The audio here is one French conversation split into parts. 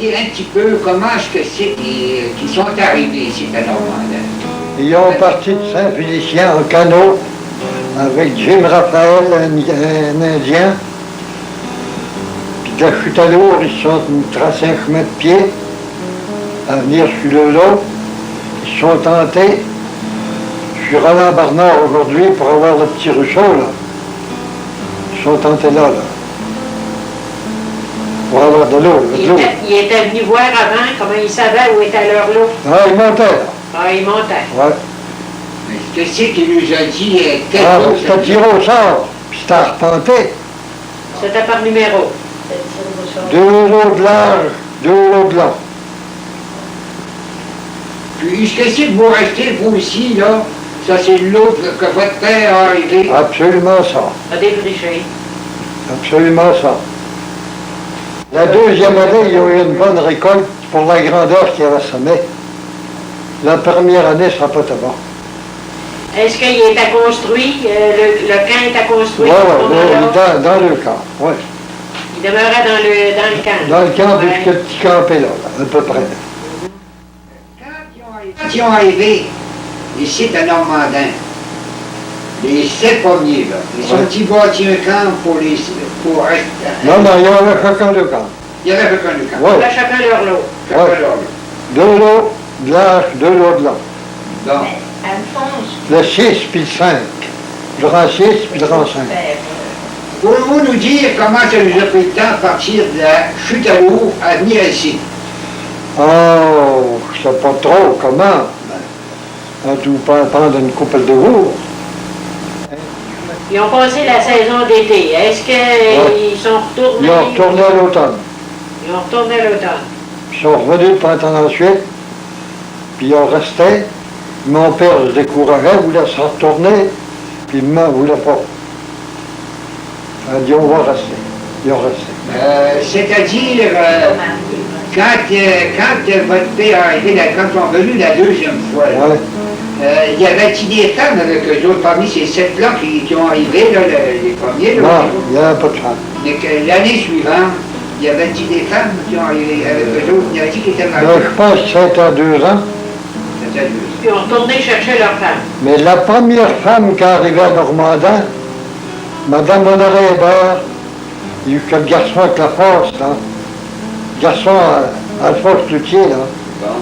Un petit peu comment est-ce que c'est qu'ils sont arrivés ici à Normandin. Ils ont parti de Saint-Félicien en canot avec Jim Raphaël, un Indien. Puis de la chute à l'eau, ils se sont tracés un chemin de pied à venir sur le lot. Ils se sont tentés. Je suis Roland Barnard aujourd'hui pour avoir le petit ruisseau là. Ils se sont tentés là. Pour avoir de l'eau. Il était venu voir avant comment ils savaient où était leur lot. Ah, il montait là. Ah, il montait. Ouais. Mais qu'est-ce qu'il nous a dit? C'était tiré au sort, puis c'était arpenté. C'était par numéro. 2 lots de large, 2 lots de long. Puis qu'est-ce que vous restez, vous aussi, là? Ça, c'est l'eau que votre père a arrivé. Absolument ça. A défriché. Absolument ça. La deuxième année, il y a eu une bonne récolte pour la grandeur qu'il avait semé. La première année, ça n'a pas été bon. Est-ce qu'il était construit, le camp était construit? Oui, dans le camp, oui. Il demeurait dans le camp? Dans le camp, ouais. Jusqu'à le petit campé là, à peu près. Quand ils ont arrivé ici à Normandin, les 7 premiers, là, ils sont-ils bâtis un camp pour les... Non, il y avait chacun le camp. Il y avait chacun le camp. Ouais. Là, chacun leur lot. Chacun leur lot. 2 lots de large, 2 lots de long. Bon. Le 6 puis le 5. Le rang 6 puis le rang 5. Pouvez-vous nous dire comment ça nous a pris le temps à partir de la chute à l'eau à venir ici? Oh, je sais pas trop comment. On doit prendre une couple de jours. Ils ont passé la saison d'été. Est-ce qu'ils sont retournés? Ils ont retourné à l'automne. Ils ont retourné à l'automne. Ils sont revenus le printemps ensuite, puis ils ont resté. Mon père se décourageait, voulait se retourner, puis maman ne voulait pas. Il a dit on va rester. Ils ont resté. C'est-à-dire, quand votre père est arrivé, quand ils sont venus la deuxième fois, il y avait-il des femmes avec eux autres, parmi ces 7-là qui ont arrivé, là, les premiers? Là, non, il n'y avait pas de femmes. Mais l'année suivante, il y avait-il des femmes qui ont arrivé avec eux autres? Il y avait-il qui étaient mariés? Je pense que c'était à 2 ans. C'était à 2 ans. Puis ils ont retourné chercher leur femme. Mais la première femme qui est arrivée à Normandin, Madame Honoré Hébert, il y a eu que le garçon avec la force, là. Le garçon Alphonse Cloutier, là. Bon.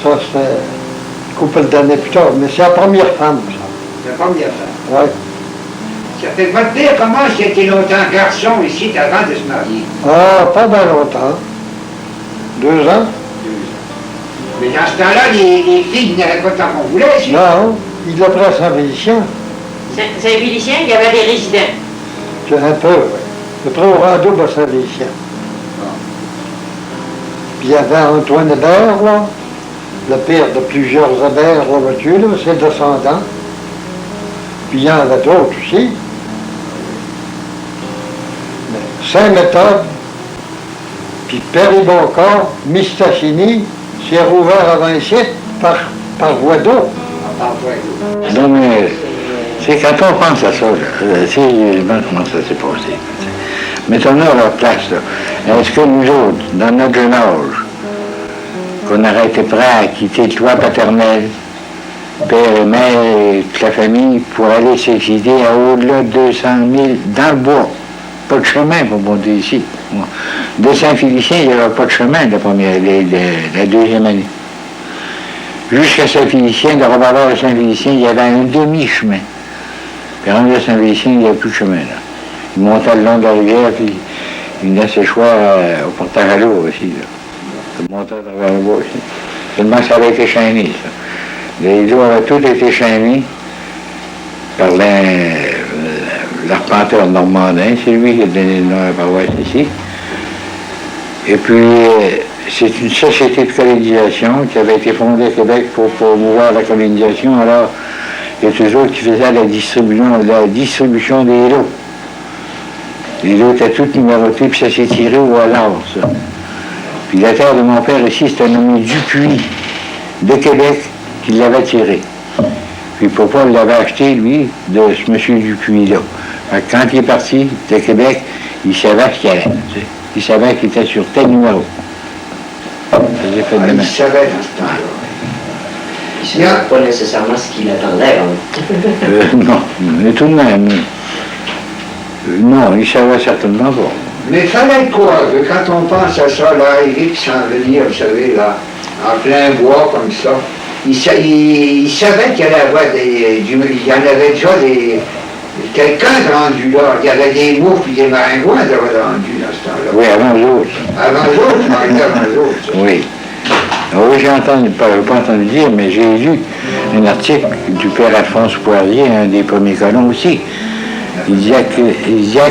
Ça, c'était une couple d'années plus tard. Mais c'est la première femme, ça. C'est la première femme. Oui. Ça fait que votre père, comment est-ce qu'il a été longtemps garçon ici avant de se marier? Ah, pas bien longtemps. 2 ans. 2 ans. Mais dans ce temps-là, les filles n'avaient pas tant qu'on voulait ici. Non, il a pris à Saint-Félicien. Saint-Félicien, il y avait des résidents. C'est un peu, oui. Le près au rando à Saint-Félicien. Puis il y avait Antoine Hébert, là, le père de plusieurs Hébert, là, vois-tu, là, ses descendants. Puis il y en avait d'autres aussi. Mais Saint-Méthode, puis Périboncourt, Mistassini, c'est rouvert avant ici par voie d'eau. Par voie d'eau. Non, mais c'est quand on pense à ça, sérieusement, comment ça s'est passé. Mettons-nous à leur place, là. Est-ce que nous autres, dans notre jeune âge, qu'on aurait été prêts à quitter le toit paternel, père et mère et toute la famille, pour aller s'exciter à au-delà de 200 000 dans le bois? Pas de chemin pour monter ici. De Saint-Félicien, il n'y avait pas de chemin la deuxième année. Jusqu'à Saint-Félicien, de Robert à Saint-Félicien, il y avait un demi-chemin. Puis rendu à Saint-Félicien, il n'y avait plus de chemin, là. Il montait le long de la rivière, puis il venait ses choix au portage à l'eau aussi, là. Ça montait à travers le bois. Seulement que ça avait été chaîné, ça. Les îlots avaient tous été chaînés par l'arpenteur normandin. C'est lui qui a donné le nom à la paroisse ici. Et puis, c'est une société de colonisation qui avait été fondée à Québec pour promouvoir la colonisation. Alors, il y a toujours qui faisaient la distribution des lots. Les lots étaient tous numérotés, puis ça s'est tiré au hasard, ça. Puis la terre de mon père ici, c'était un nommé Dupuis, de Québec, qui l'avait tiré. Puis papa l'avait acheté, lui, de ce monsieur Dupuis-là. Quand il est parti de Québec, il savait ce qu'il allait. Il savait qu'il était sur tel numéro. Il savait dans ce temps-là. Il ne savait pas nécessairement ce qu'il attendait. Non, mais tout de même. Non, il ne savait certainement pas. Mais il fallait être courageux. Quand on pense à ça, là, Éric s'en venir, vous savez, là, en plein bois comme ça, il savait qu'il allait avoir il y en avait déjà quelqu'un rendu là. Il y avait des moufles et des maringouins rendus dans ce temps-là. Oui, avant les autres. Avant les autres, avant les autres. Oui. Oui, j'ai entendu, pas entendu dire, mais j'ai lu un article du père Alphonse Poirier, un des premiers colons aussi. Il disait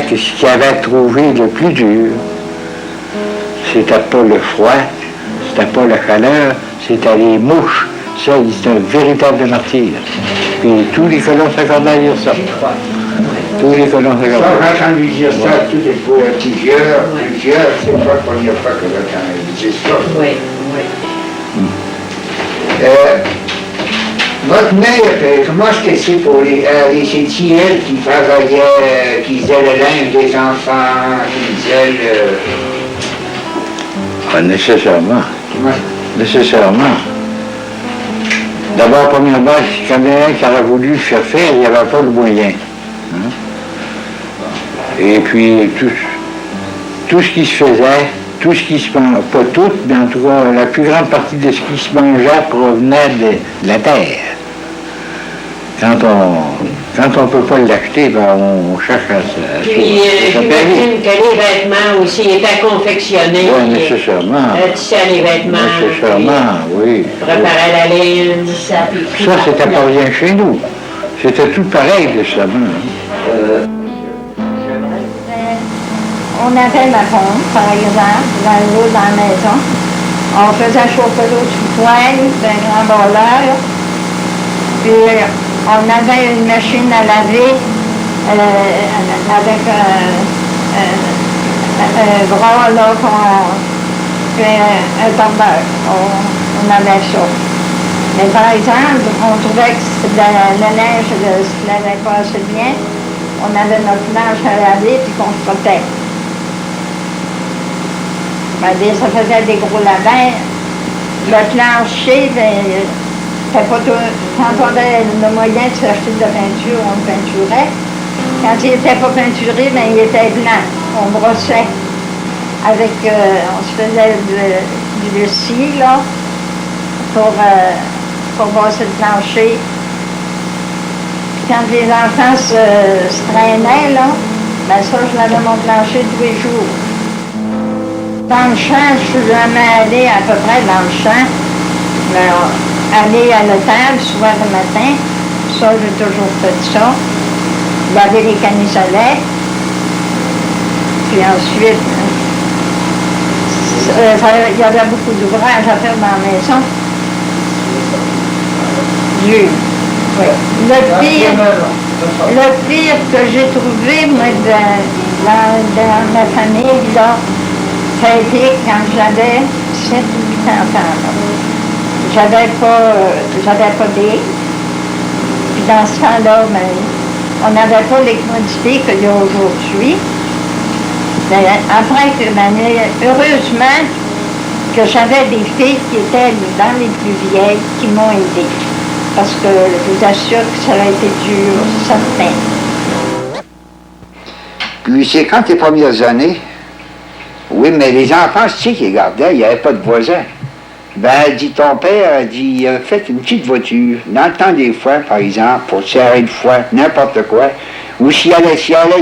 que ce qu'il avait trouvé le plus dur, c'était pas le froid, c'était pas la chaleur, c'était les mouches. Ça, c'est un véritable martyr. Puis tous les colons s'accordaient à dire ça. Tous les colons s'accordaient. Ça, quand lui dire ça, tout est pour plusieurs, c'est pas la première fois que quand il dit ça. Oui, oui. Votre mère, comment est-ce que c'est pour les c'est elle qui travaillait, qui faisait le linge des enfants, qui faisait le... Pas nécessairement. Comment... Nécessairement. D'abord, première base, quand il y en a un qui aurait voulu le faire faire, il n'y avait pas le moyen. Hein? Et puis, tout ce qui se faisait, tout ce qui se mangeait, pas tout, mais en tout cas, la plus grande partie de ce qui se mangeait provenait de la terre. Quand on ne peut pas l'acheter, ben on cherche à se Puis, j'imagine que les vêtements aussi étaient confectionnés. Oui, nécessairement. Tissaient les vêtements. Nécessairement, oui. Préparer la laine. Ça, c'était pas rien chez nous. C'était tout pareil, justement. On avait la pompe, par exemple, dans l'eau dans la maison. On faisait chauffer l'eau sous poêle d'un grand brûleur. Puis on avait une machine à laver avec un bras là qu'on fait un tordeur. On avait ça. Mais par exemple, on trouvait que le linge ne se lavait pas assez bien. On avait notre linge à laver puis qu'on se frottait. Ça faisait des gros lavins. Le plancher, c'était pas tout. Quand on avait le moyen de s'acheter de la peinture, on le peinturait. Quand il n'était pas peinturé, il était blanc. On brossait avec, on se faisait du scie, là, pour brosser le plancher. Puis quand les enfants se traînaient, là, ça, je lavais mon plancher tous les jours. Dans le champ, je suis jamais allée à peu près dans le champ. Mais aller à l'étable, souvent le matin, ça, j'ai toujours fait ça. Laver les camisolets. Puis ensuite, il y avait beaucoup d'ouvrages à faire dans la maison. Oui. Le pire que j'ai trouvé, moi, dans ma famille, là, ça a été quand j'avais 7 ou 8 enfants. J'avais pas d'aide. Puis dans ce temps-là, on n'avait pas les quantités qu'il y a aujourd'hui. Mais après, heureusement que j'avais des filles qui étaient dans les plus vieilles qui m'ont aidée. Parce que je vous assure que ça a été dur, certain. Puis c'est quand les premières années, oui, mais les enfants, tu sais qu'ils gardaient, il n'y avait pas de voisins. Ben, dit ton père, dit, faites une petite voiture. Dans le temps des foins, par exemple, pour serrer le foin, n'importe quoi, Ou s'il allait,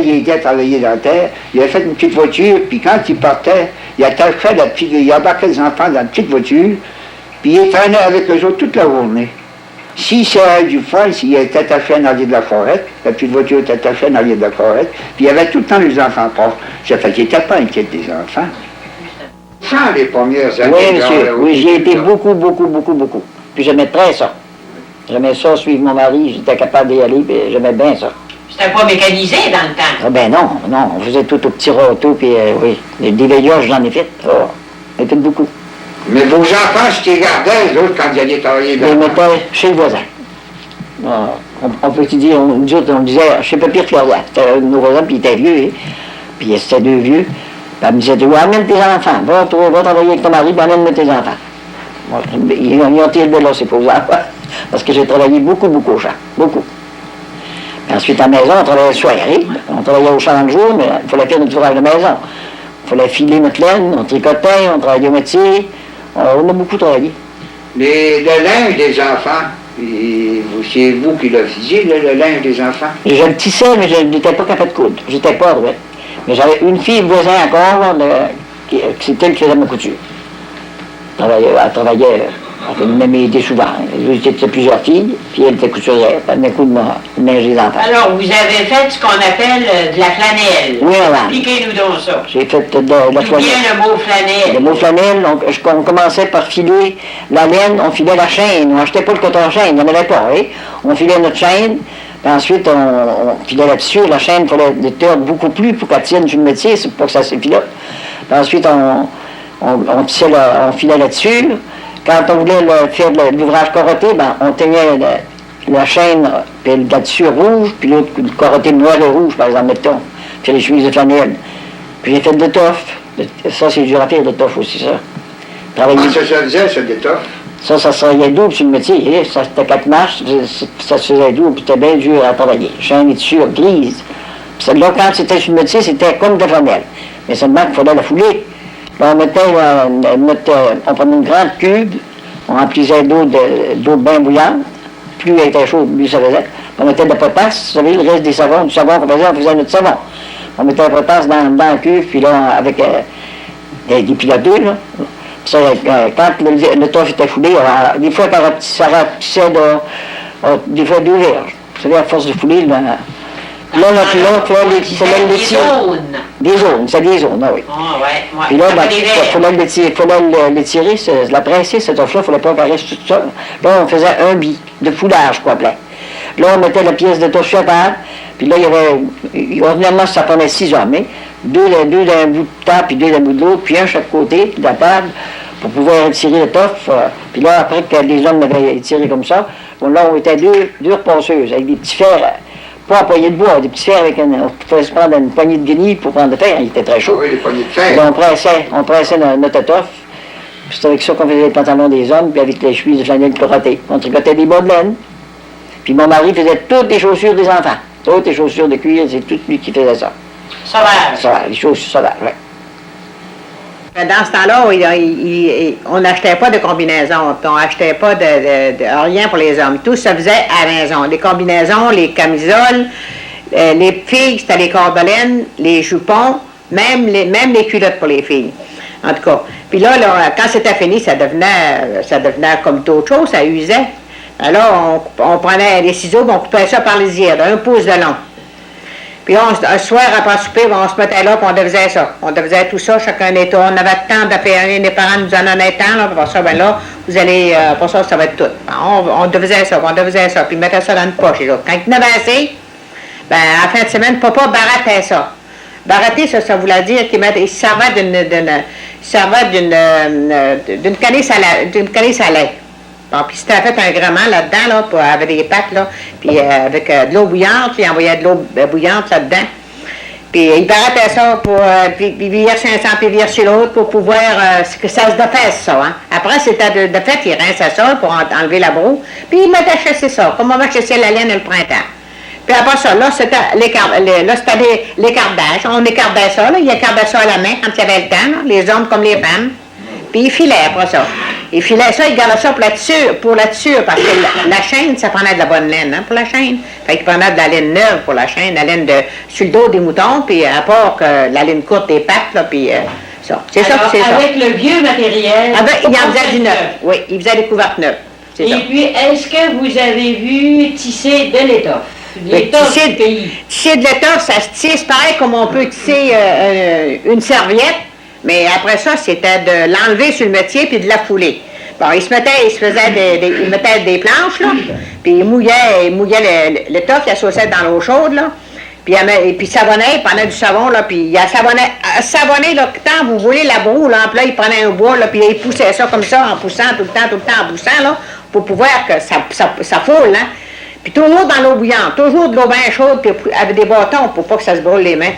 il était travailler dans la terre, il avait fait une petite voiture, puis quand il partait, il attachait il embarquait les enfants dans une petite voiture, puis il traînait avec eux autres toute la journée. Si c'est du fun, s'il était attaché en arrière de la forêt, la petite voiture était attachée en arrière de la forêt, puis il y avait tout le temps les enfants proches. Ça fait qu'il n'était pas inquiet des enfants. Sans les premières années. Oui, monsieur, oui, j'y ai été beaucoup. Puis j'aimais très ça. J'aimais ça, suivre mon mari, j'étais capable d'y aller, puis j'aimais bien ça. C'était pas mécanisé dans le temps. Ah ben non, on faisait tout au petit râteau, puis oui, des veilloges, j'en ai fait. Oh, j'en ai fait beaucoup. Mais vos enfants, je les gardais, les autres, quand ils allaient travailler Je les mettais chez le voisin. On peut te dire, nous autres, on disait, chez Pépire Clarois. C'était nos voisins, puis ils étaient vieux, hein. Puis c'était deux vieux. Puis elle me disait, ouais, amène tes enfants, va travailler avec ton mari, puis amène tes enfants. Moi, ils ont été élevés là, ces pauvres enfants, parce que j'ai travaillé beaucoup au champ, beaucoup. Puis ensuite, à la maison, on travaillait le soir, on travaillait au champ le jour, mais il fallait faire notre ouvrage de maison. Il fallait filer notre laine, on tricotait, on travaillait au métier, on a beaucoup travaillé. Le linge des enfants, c'est vous qui le faisiez, le linge des enfants? Je le tissais, mais je n'étais pas capable de coudre. J'étais pas droit. Mais j'avais une fille voisin encore, c'est elle qui faisait ma couture. Elle travaillait, elle venait m'aider souvent. J'étais plusieurs filles, puis elle était couturière. Elle venait coudre le linge des enfants. Alors, vous avez fait ce qu'on appelle de la flanelle. Oui, madame. Expliquez-nous donc ça. J'ai fait de la D'où vient le mot flanelle? Le mot flanelle, on commençait par filer la laine, on filait la chaîne. On n'achetait pas le coton-chaîne, il n'y en avait pas. Hein? On filait notre chaîne, puis ensuite on filait là-dessus. La chaîne, il fallait des tordre beaucoup plus pour qu'elle tienne sur le métier, c'est pour que ça s'effilote. Puis ensuite, on filait là-dessus. Quand on voulait faire l'ouvrage corotté, on teignait la chaîne, puis là-dessus rouge, puis l'autre corotté noir et rouge, par exemple, mettons. Puis les chemises de flanelle. Puis j'ai fait de l'étoffe. Ça, c'est dur à faire, l'étoffe aussi, ça. Comment ça se faisait, ça, l'étoffe? Ça se faisait double sur le métier. Ça, c'était 4 marches, ça se faisait double, puis c'était bien dur à travailler. Chaîne et dessus, grise. Puis là, quand c'était sur le métier, c'était comme de la flanelle. Mais seulement qu'il fallait la fouler. Là, on prenait une grande cube, on remplissait d'eau bien bouillante. Plus elle était chaude, mieux ça faisait. On mettait de la potasse, vous savez, le reste du savon qu'on faisait, on faisait notre savon. On mettait la potasse dans la cuve, puis là, avec des piloteux, là. Puis ça, quand le toffe était foulé, des fois, ça rapetissait des fois 2 verges. Vous savez, à force de fouler, là, Des zones. Des zones, c'est des zones, oui. Ah, ouais. Puis là, il fallait l'étirer, la presser, cette offre-là, il ne fallait pas qu'elle reste toute seule. Là, on faisait un billet de foulage complet. Là, on mettait la pièce de toffe sur la table, puis là, il y avait, ordinairement, ça prenait 6 hommes, hein? 2 d'un bout de table, puis 2 d'un bout de l'autre, puis un chaque côté de la table, pour pouvoir étirer le toffe. Puis là, après que les hommes l'avaient étiré comme ça, bon, là, on était deux repasseuses, avec des petits fers, pas à poignée de bois, des petits fers avec on pouvait se prendre une poignée de guenilles pour prendre le fer, il était très chaud. Oui, les poignées de fer. Là, on pressait notre étoffe, puis c'est avec ça qu'on faisait les pantalons des hommes, puis avec les chemises de flanelle corotées. On tricotait des bas de laine. Puis mon mari faisait toutes les chaussures des enfants. Toutes les chaussures de cuir, c'est tout lui qui faisait ça. Sauvage. Ça, les chaussures sauvages, oui. Dans ce temps-là, on n'achetait pas de combinaisons, puis on n'achetait pas de rien pour les hommes. Tout se faisait à la maison. Les combinaisons, les camisoles, les filles, c'était les cordelaines, les jupons, même les culottes pour les filles. En tout cas. Puis là, quand c'était fini, ça devenait comme d'autres choses, ça usait. Alors, on prenait les ciseaux, on coupait ça par les yeux, d'1 pouce de long. Puis un soir, après souper, on se mettait là, puis on faisait ça. On faisait tout ça, chacun des tours. On avait le temps de faire, les parents nous en donnaient temps, là, pour ça, ben là, vous allez, pour ça va être tout. On faisait ça, puis mettait ça dans une poche, les autres. Quand il en avait assez, ben, à la fin de semaine, papa barattait ça. Baratter, ça voulait dire qu'il servait d'une canisse à lait. Bon, puis c'était fait un gréement là-dedans, là, avec des pâtes, là, puis avec de l'eau bouillante, puis il envoyait de l'eau bouillante là-dedans. Puis il barattait ça, puis il versait un sang, puis il versait l'autre pour pouvoir que ça se défaisse, ça. Hein. Après, c'était de fait, il rinçait ça pour enlever la broue, puis il mettait chasser ça, comme on va chasser la laine le printemps. Puis après ça, là, c'était l'écardage. On écardait ça, là, il écardait ça à la main quand il y avait le temps, là, les hommes comme les femmes. Puis il filait après ça. Il filait ça, il gardait ça pour la tissure, parce que la chaîne, ça prenait de la bonne laine, hein, pour la chaîne. Fait qu'il prenait de la laine neuve pour la chaîne, la laine sur le dos des moutons, puis à part que la laine courte des pattes, là, puis ça. C'est ça, c'est ça. Avec le vieux matériel. Ah ben, il en faisait du neuf. Oui, il faisait des couvertes neuves. Et puis, est-ce que vous avez vu tisser de l'étoffe? L'étoffe du pays. Tisser de l'étoffe, ça se tisse pareil comme on peut tisser une serviette, mais après ça, c'était de l'enlever sur le métier puis de la fouler. Bon, il mettait des planches, là, puis il mouillait l'étoffe, il la saussait dans l'eau chaude, là, puis il savonnait, il prenait du savon, là, puis il a savonné, là, quand vous voulez la broue, là, puis là, il prenait un bois, là, puis il poussait ça comme ça, en poussant, tout le temps, en poussant, là, pour pouvoir que ça foule, hein. Puis toujours dans l'eau bouillante, toujours de l'eau bien chaude, puis avec des bâtons pour pas que ça se brûle les mains.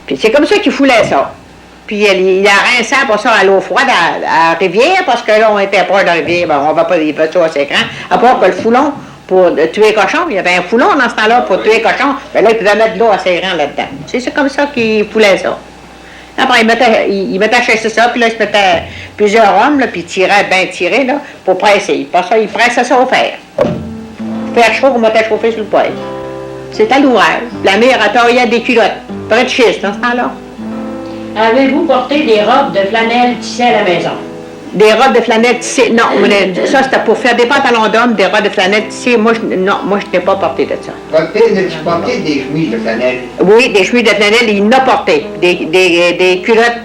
Puis c'est comme ça qu'il foulait ça. Puis il a rincé pour ça à l'eau froide à la rivière, parce que là, on était proche de la rivière, ben, on va pas y faire ça assez grand. À part que le foulon, pour tuer les cochons, il y avait un foulon dans ce temps-là pour tuer les cochons, ben là, il pouvait mettre de l'eau assez grande là-dedans. C'est comme ça qu'il foulait ça. Après, il mettait à chasser ça, puis là, il se mettait plusieurs hommes, là, puis il tirait bien tiré, là, pour presser. Parce ça, il pressait ça au fer. Fer chaud, on mettait chauffer sur le poêle. C'était l'ouvrage. La mère a taillé des culottes, près de schiste, dans ce temps-là. Avez-vous porté des robes de flanelle tissées à la maison? Des robes de flanelle tissées, non. Ça, c'était pour faire des pantalons d'hommes, des robes de flanelle tissées. Moi, je n'ai pas porté de ça. As-tu porté des chemises de flanelle? Oui, des chemises de flanelle, il n'a porté. Des culottes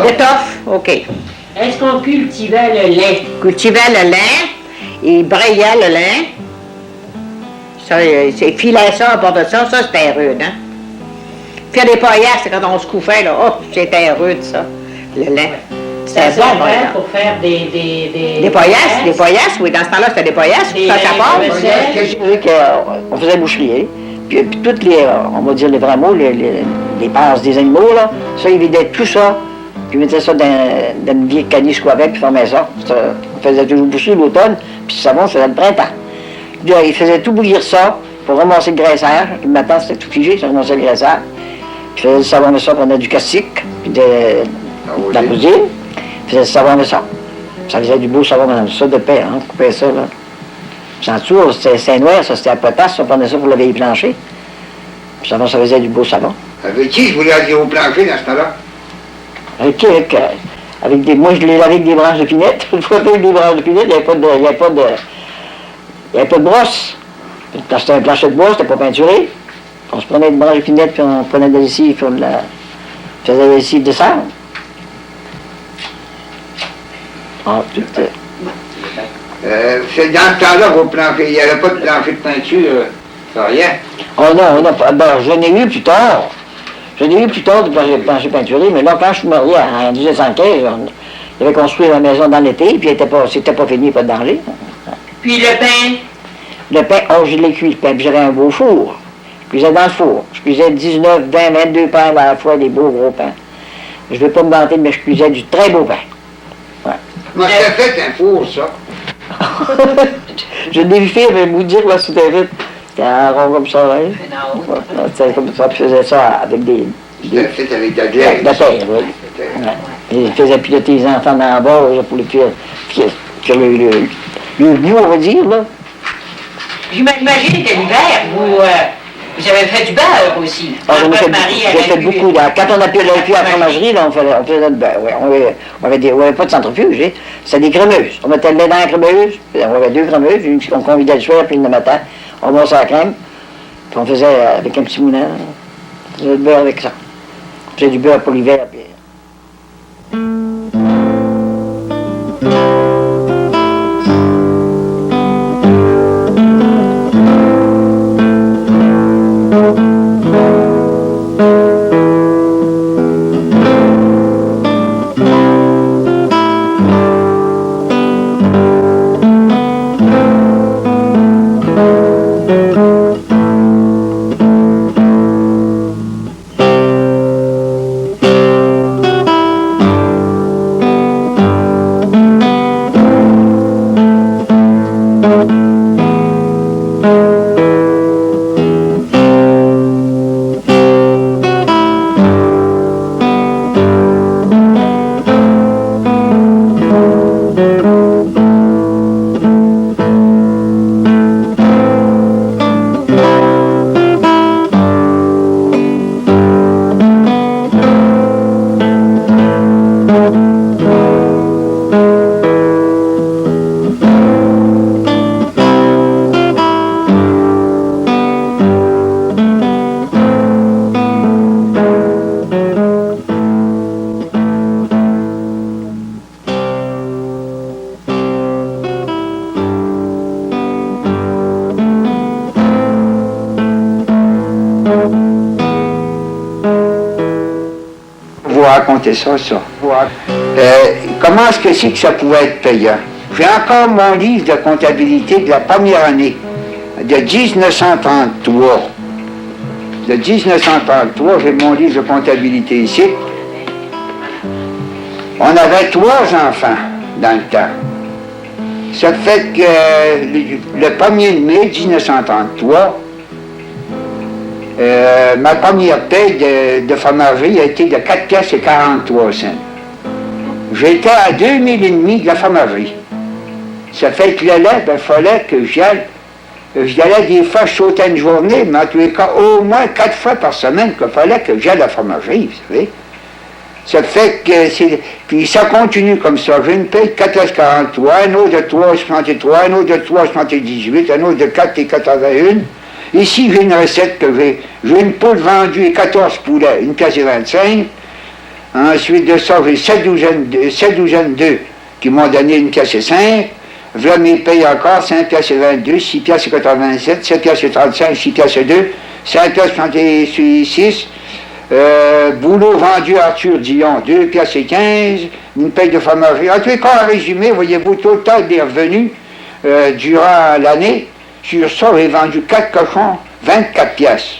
d'étoffe, OK. Est-ce qu'on cultivait le lin? Cultivait le lin, il brayait le lin. Ça, il filait ça à bord de ça, c'était rude, hein. Faire des paillasses, quand on se couffait, là, hop, c'était rude, ça, le lin. C'était bon, par exemple. Pour faire des paillasses, oui, dans ce temps-là, c'était des paillasses, ça part. On faisait boucherie, puis toutes les, on va dire les vrais mots, les passes des animaux, là, ça, ils vidaient tout ça, puis ils mettaient ça dans une vieille canisse quoi avec, puis fermaient ça. On faisait toujours boucherie l'automne, puis le savon, c'était le printemps. Puis, ils faisaient tout bouillir ça pour ramasser le graissage. Le matin, c'était tout figé, ça ramassait le graissage. Puis, ils faisaient le savon de ça, puis on a du caustique, puis de la cousine. Ils faisaient le savon de ça. Ça faisait du beau savon, ça de paix, hein, on coupait ça, là. Puis en dessous, c'était Saint-Noir, ça, c'était à potasse, on prenait ça pour laver les planchers. Puis ça faisait du beau savon. Avec qui je voulais aller au plancher dans ce temps-là? Moi, je l'ai lavé avec des branches de pinette. Une fois avec des branches de pinette, il n'y avait pas de brosse. Quand c'était un plancher de bois, c'était pas peinturé. On se prenait une branche de pinette, puis on prenait de la lessive, puis on faisait la lessive de sable. C'est dans ce temps-là vos planchers, il n'y avait pas de plancher de peinture, rien. Oh non, je n'ai eu plus tard. Je n'ai eu plus tard de plancher peinturé, mais là, quand je suis marié en 1915, il avait construit la maison dans l'été, puis c'était pas fini, pas de danger. Puis le pain? Le pain, je l'ai cuit, le pain, puis j'avais un beau four. Je cuisais dans le four. Je cuisais 19, 20, 22 pains à la fois, des beaux gros pains. Je ne vais pas me vanter, mais je cuisais du très beau pain. Ouais. Moi, j'ai fait un four, ça. Je l'ai vu faire, mais vous dire, là, c'était vite. C'était un rond comme ça, là. Non. C'était comme ça, puis je faisais ça avec des... C'était fait avec de la glaise. De la terre, oui. Ouais. Et je faisais piloter les enfants dans la bas, pour les faire le mieux, on va dire, là. J'imagine que l'hiver, vous avez fait du beurre aussi. J'ai fait beaucoup. Quand on a pu aller à la fromagerie, là, on faisait du beurre. Ouais, on avait pas de centrifuge. Hein. C'était des crémeuses. On mettait le lait dans la crémeuse. On avait 2 crémeuses, une qu'on convidait le soir, puis une le matin. On montait la crème. Puis on faisait avec un petit moulin. On faisait du beurre avec ça. On faisait du beurre pour l'hiver. Puis... raconter ça. Comment est-ce que c'est que ça pouvait être payant? J'ai encore mon livre de comptabilité de la première année, de 1933. De 1933, j'ai mon livre de comptabilité ici. On avait 3 enfants dans le temps. Ça fait que le 1er mai 1933, ma première paye de fromagerie a été de 4 piastres et 43 cents. J'étais à 2,5 de la fromagerie. Ça fait que le lait, il fallait que j'y allais. J'y allais des fois, je sautais une journée, mais en tous les cas, au moins 4 fois par semaine qu'il fallait que j'aille à la fromagerie, vous savez. Ça fait que c'est... Puis ça continue comme ça. J'ai une paye de 4,43, un autre de 3,63, un autre de 3,78, un autre de 4,81. Ici, j'ai une recette que j'ai. J'ai une poule vendue et 14 poulets, 1 pièce et 25. Ensuite de ça, j'ai 7 douzaines d'œufs qui m'ont donné 1 pièce et 5. Voilà mes payes encore, 5 pièces et 22, 6 pièces et 87, 7 pièces et 35, 6 pièces et 2, 5 pièces et 66. Boulot vendu à Arthur Dion, 2 pièces et 15, une paye de fromagerie. En tous les cas, en résumé, voyez-vous, total des revenus durant l'année. Sur ça, j'ai vendu 4 cochons, 24 pièces.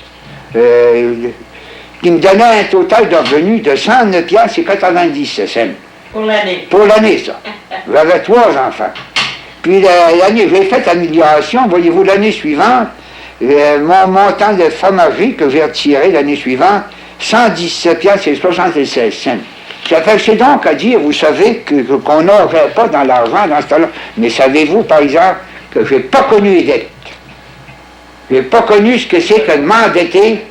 Qui me donnait un total de revenus de 109 pièces et 90 cents. Pour l'année. Pour l'année, ça. J'avais 3 enfants. Puis l'année, j'ai fait amélioration. Voyez-vous, l'année suivante, mon montant de fromagerie que j'ai retiré l'année suivante, 117 piastres et 76 cents. Ça fait que c'est donc à dire, vous savez, qu'on n'aurait pas dans l'argent dans ce temps-là. Mais savez-vous, par exemple, que je n'ai pas connu les dettes. Je n'ai pas connu ce que c'est que de m'endetter.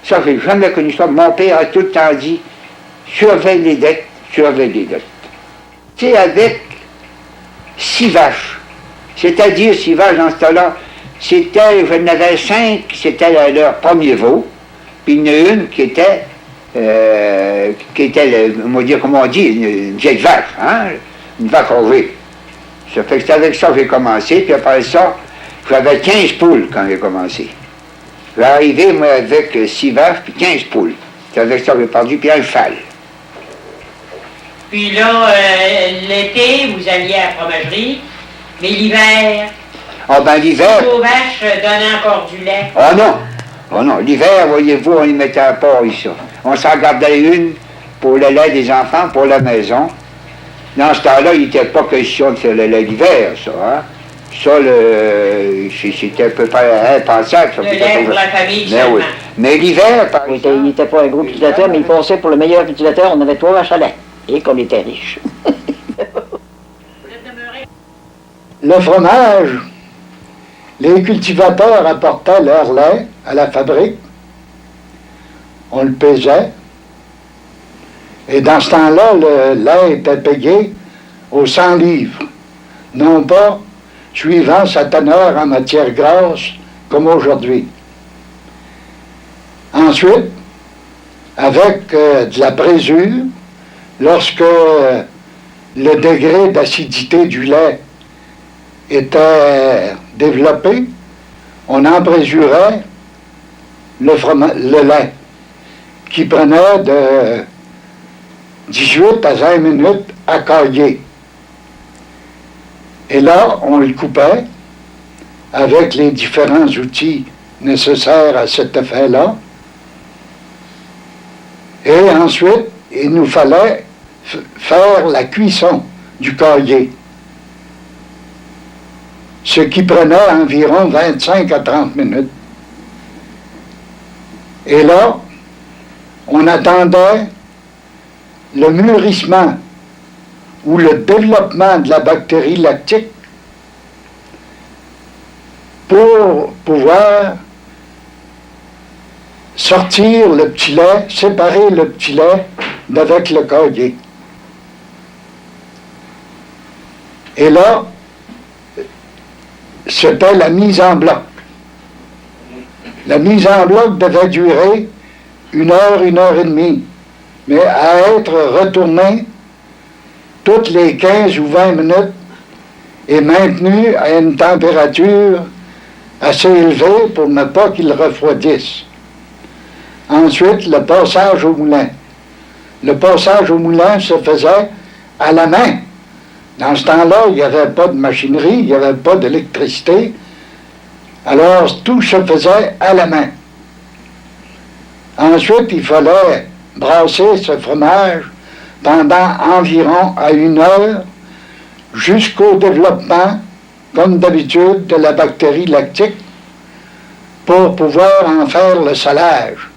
Ça, je n'ai jamais connu ça. Mon père a tout le temps dit, surveille les dettes, surveille les dettes. C'est avec 6 vaches. C'est-à-dire 6 vaches dans ce temps-là, c'était, je n'avais 5, c'était leur premier veau, puis il y en a une qui était, on va dire, comment on dit, une vieille vache, hein, une vache rogée. Ça fait que c'est avec ça que j'ai commencé, puis après ça, j'avais 15 poules quand j'ai commencé. J'ai arrivé, moi, avec 6 vaches, puis 15 poules. C'est avec ça que j'ai perdu, puis un cheval. Puis là, l'été, vous alliez à la fromagerie, mais l'hiver... Ah ben l'hiver... Vos vaches donnaient encore du lait. Ah non! Oh non, l'hiver, voyez-vous, on y mettait à part ici. On s'en gardait une pour le lait des enfants, pour la maison. Dans ce temps-là, il n'était pas question de faire le lait l'hiver, ça. Hein? Ça, c'était à peu près impensable. Le lait pour la famille mais seulement. Oui. Mais l'hiver, par exemple... Il n'était pas un gros utilisateur, mais il passait pour le meilleur utilisateur. On avait 3 vaches à lait. Et qu'on était riches. Le fromage, les cultivateurs apportaient leur lait à la fabrique. On le pesait. Et dans ce temps-là, le lait était payé aux 100 livres. Non pas suivant sa teneur en matière grasse comme aujourd'hui. Ensuite, avec de la présure, lorsque le degré d'acidité du lait était développé, on embrasurait le lait, qui prenait de 18 à 20 minutes à cailler. Et là, on le coupait avec les différents outils nécessaires à cet effet-là. Et ensuite, il nous fallait faire la cuisson du caillé, ce qui prenait environ 25 à 30 minutes. Et là, on attendait le mûrissement ou le développement de la bactérie lactique pour pouvoir sortir le petit lait, séparer le petit lait d'avec le caillé. Et là, c'était la mise en bloc. La mise en bloc devait durer 1 heure, 1 heure et demie, mais à être retournée toutes les 15 ou 20 minutes et maintenue à une température assez élevée pour ne pas qu'il refroidisse. Ensuite, le passage au moulin. le passage au moulin se faisait à la main. Dans ce temps-là, il n'y avait pas de machinerie, il n'y avait pas d'électricité. Alors, tout se faisait à la main. Ensuite, il fallait brasser ce fromage pendant environ à 1 heure jusqu'au développement, comme d'habitude, de la bactérie lactique pour pouvoir en faire le salage,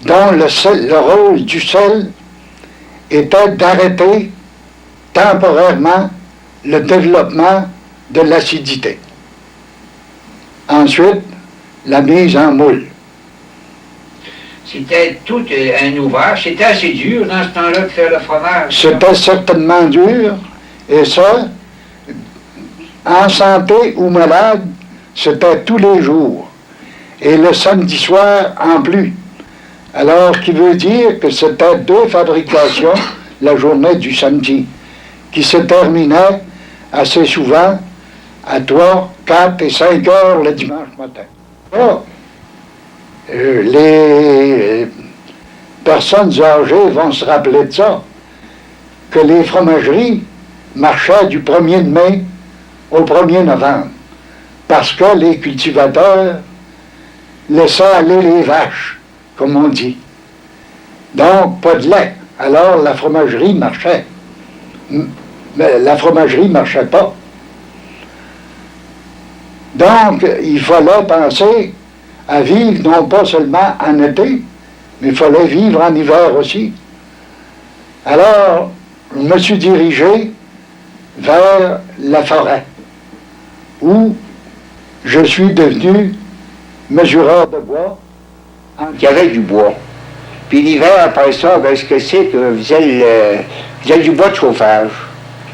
dont le rôle du sel était d'arrêter temporairement le développement de l'acidité. Ensuite, la mise en moule. C'était tout un ouvrage. C'était assez dur dans ce temps-là de faire le fromage. C'était certainement dur, et ça, en santé ou malade, c'était tous les jours. Et le samedi soir en plus. Alors, qui veut dire que c'était 2 fabrications la journée du samedi, qui se terminait assez souvent à 3, 4 et 5 heures le dimanche matin. Oh, les personnes âgées vont se rappeler de ça, que les fromageries marchaient du 1er mai au 1er novembre, parce que les cultivateurs laissaient aller les vaches, comme on dit. Donc, pas de lait. Alors, la fromagerie marchait. Mais la fromagerie ne marchait pas. Donc, il fallait penser à vivre non pas seulement en été, mais il fallait vivre en hiver aussi. Alors, je me suis dirigé vers la forêt, où je suis devenu mesureur de bois. Il y avait du bois. Puis l'hiver, après ça, ben, ce que c'est que vous faisait du bois de chauffage.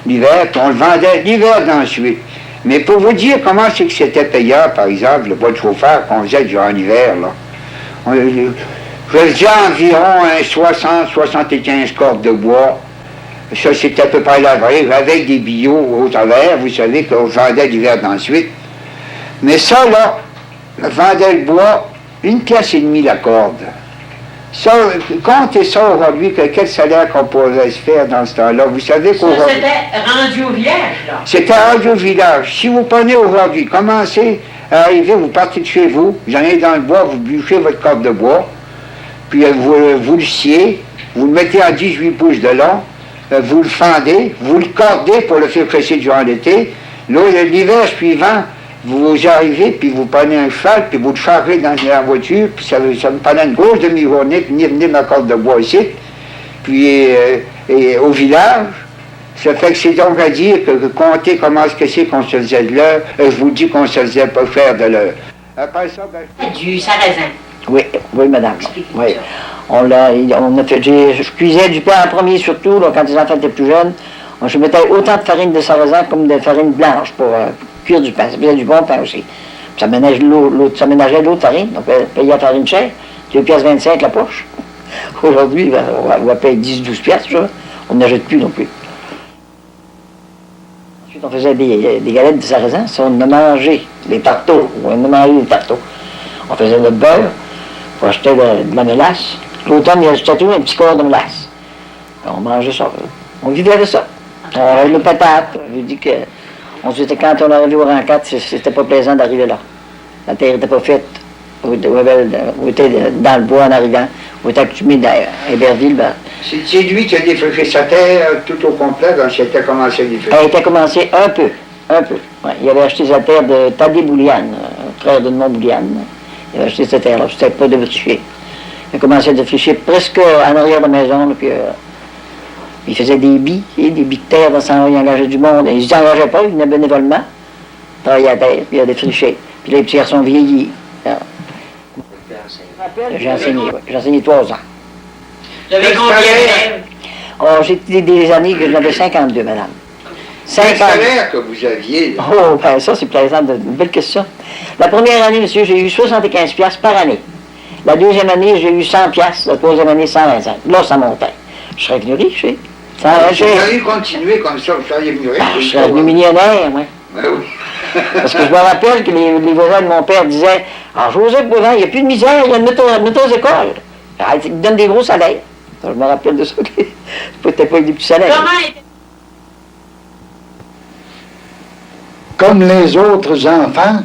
L'hiver, puis on le vendait l'hiver d'ensuite. Mais pour vous dire comment c'est que c'était payant, par exemple, le bois de chauffage qu'on faisait durant l'hiver, là. Je faisais environ 60-75 cordes de bois. Ça, c'était à peu près la vraie, avec des billots au travers, vous savez, qu'on vendait l'hiver d'ensuite. Mais ça, là, on vendait le bois 1,5 pièce la corde. Ça, comptez ça aujourd'hui, quel salaire qu'on pourrait se faire dans ce temps-là. Vous savez qu'aujourd'hui... Ça, c'était rendu au village, là. C'était rendu au village. Si vous prenez aujourd'hui, commencez à arriver, vous partez de chez vous, vous allez dans le bois, vous bûchez votre corde de bois, puis vous le sciez, vous le mettez à 18 pouces de long, vous le fendez, vous le cordez pour le faire presser durant l'été. Là, l'hiver suivant, vous arrivez, puis vous prenez un cheval, puis vous le chargez dans la voiture, puis ça me prenait une grosse demi-journée, puis venir ma corde de bois ici, puis au village. Ça fait que c'est donc à dire que comptez comment est-ce que c'est qu'on se faisait de l'heure, je vous dis qu'on se faisait pas faire de l'heure. Après ça, ben... Du sarrasin. Oui, oui, madame. Oui. On a fait, je cuisais du pain en premier surtout, là, quand les enfants étaient plus jeunes. Je mettais autant de farine de sarrasin comme de farine blanche pour cuire du pain. Ça faisait du bon pain aussi. Ça ménageait l'eau de farine, on payait la farine chère, 2,25 pièces la poche. Aujourd'hui, ben, on va payer 10-12 pièces, on n'achète plus non plus. Ensuite, on faisait des galettes de sarrasin, ça, on a mangé les tarteaux, on a mangé les tarteaux. On faisait le beurre, pour acheter de la mélasse. L'automne, il y a toujours un petit corps de mélasse. On mangeait ça. On vivait de ça. Le patate, je dis que quand on arrivait au rang 4, c'était pas plaisant d'arriver là. La terre n'était pas faite. On était dans le bois en arrivant. On était accumulé à Héberville. Ben. C'est lui qui a défriché sa terre tout au complet, donc il était commencé à défricher. Elle était commencé un peu. Ouais, il avait acheté sa terre de Tadé Bouliane, frère de Mont-Bouliane. Il avait acheté cette terre-là, c'était pas défriché. Il a commencé à défricher presque en arrière de la maison, là, puis il faisait des billes de terre dans son, il engageait du monde. Il ne s'engageait pas, il venait bénévolement, travaillait à terre, puis il a défriché. Puis les petits garçons vieillis. J'ai enseigné 3 ans. Vous avez combien d'élèves? Oh, j'ai des années que j'en avais 52, madame. Quel salaire que vous aviez? Là? Oh, ben ça, c'est plaisant, une belle question. La première année, monsieur, j'ai eu 75 piastres par année. La deuxième année, j'ai eu 100 piastres. La troisième année, 125. Là, ça montait. Je serais venu riche, oui. Vous allez continuer comme ça, vous seriez venu riche. Je serais venu millionnaire, moi. Ben oui. Parce que je me rappelle que les voisins de mon père disaient « Ah, Joseph Boivin, il n'y a plus de misère, il y a une méthode école. » Il donne des gros salaires. Je me rappelle de ça. C'était pas du petit soleil. Comme les autres enfants,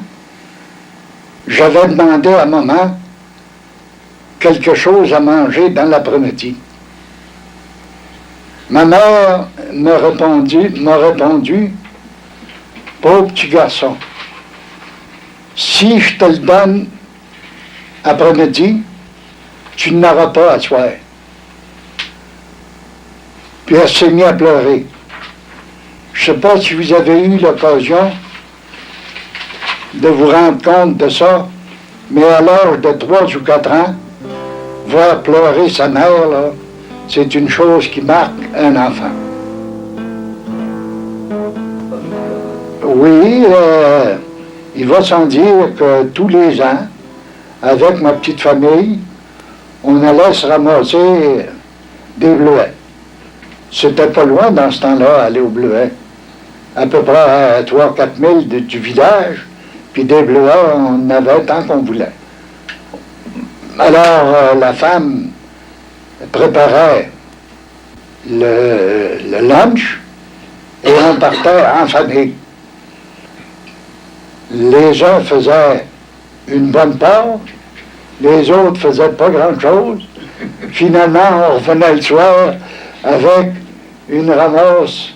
j'avais demandé à maman quelque chose à manger dans l'après-midi. Ma mère m'a répondu, pauvre petit garçon, si je te le donne après-midi, tu n'auras pas à soir. Puis elle s'est mise à pleurer. Je ne sais pas si vous avez eu l'occasion de vous rendre compte de ça, mais à l'âge de 3 ou 4 ans, voir pleurer sa mère, là, c'est une chose qui marque un enfant. Oui, il va sans dire que tous les ans, avec ma petite famille, on allait se ramasser des bleuets. C'était pas loin dans ce temps-là, aller au bleuet. À peu près à 3-4 000 du village, puis des bleuets, on en avait tant qu'on voulait. Alors, la femme préparait le lunch et on partait en famille. Les uns faisaient une bonne part, les autres faisaient pas grand-chose. Finalement, on revenait le soir avec une ramasse